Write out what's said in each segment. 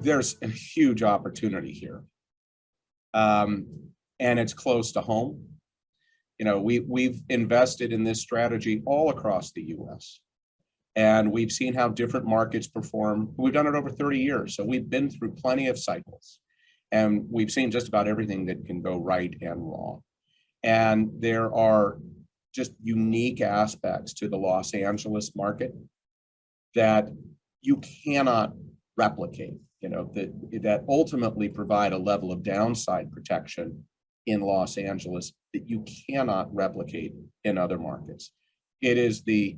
there's a huge opportunity here. And it's close to home. You know, we've invested in this strategy all across the US. And we've seen how different markets perform. We've done it over 30 years. So we've been through plenty of cycles. And we've seen just about everything that can go right and wrong. And there are just unique aspects to the Los Angeles market that you cannot replicate, you know, that ultimately provide a level of downside protection in Los Angeles that you cannot replicate in other markets. It is the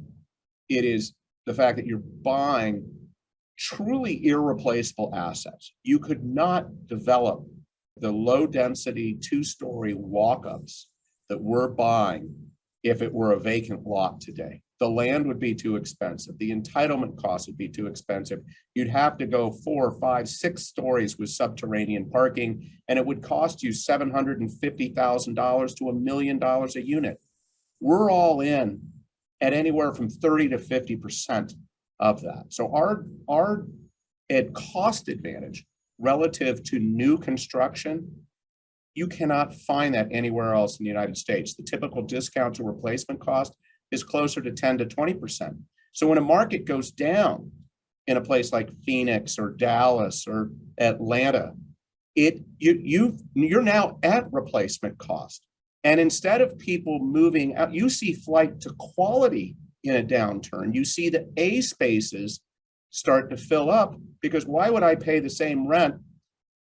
fact that you're buying truly irreplaceable assets. You could not develop the low density 2-story walk-ups that we're buying if it were a vacant lot today. The land would be too expensive. The entitlement costs would be too expensive. You'd have to go 4, 5, 6 stories with subterranean parking, and it would cost you $750,000 to $1 million a unit. We're all in at anywhere from 30 to 50% of that. So our cost advantage relative to new construction, you cannot find that anywhere else in the United States. The typical discount to replacement cost is closer to 10 to 20%. So when a market goes down in a place like Phoenix or Dallas or Atlanta, you're now at replacement cost. And instead of people moving out, you see flight to quality in a downturn. You see the A spaces start to fill up, because why would I pay the same rent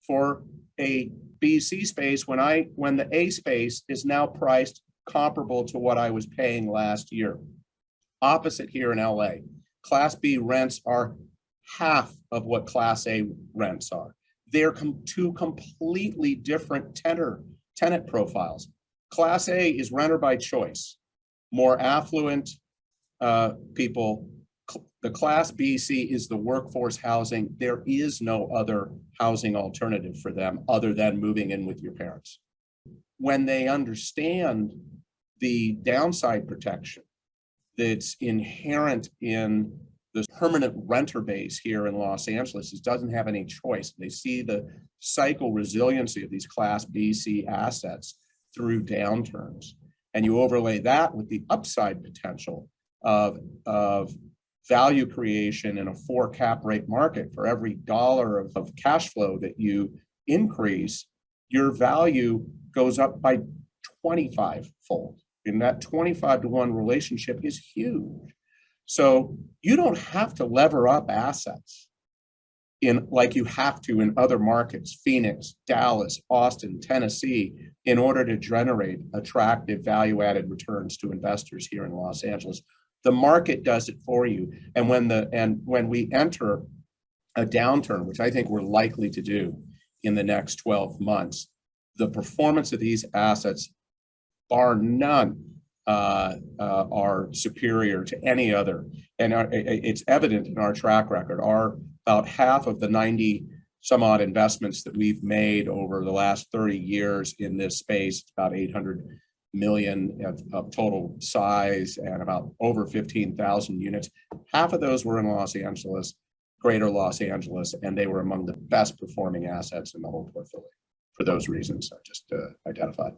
for a BC space when the A space is now priced comparable to what I was paying last year? Opposite here in LA, Class B rents are half of what Class A rents are. They're two completely different tenant profiles. Class A is renter by choice, more affluent people. The Class BC is the workforce housing. There is no other housing alternative for them other than moving in with your parents. When they understand the downside protection that's inherent in the permanent renter base here in Los Angeles, it doesn't have any choice. They see the cycle resiliency of these Class BC assets through downturns. And you overlay that with the upside potential of value creation in a 4 cap rate market. For every dollar of cash flow that you increase, your value goes up by 25-fold. And that 25-to-1 relationship is huge. So you don't have to lever up assets like you have to in other markets, Phoenix, Dallas, Austin, Tennessee, in order to generate attractive value-added returns to investors here in Los Angeles. The market does it for you. And when we enter a downturn, which I think we're likely to do in the next 12 months, the performance of these assets, bar none, are superior to any other. And it's evident in our track record. About half of the 90 some odd investments that we've made over the last 30 years in this space, about 800 million of total size and about over 15,000 units. Half of those were in Los Angeles, greater Los Angeles, and they were among the best performing assets in the whole portfolio for those reasons I just identified.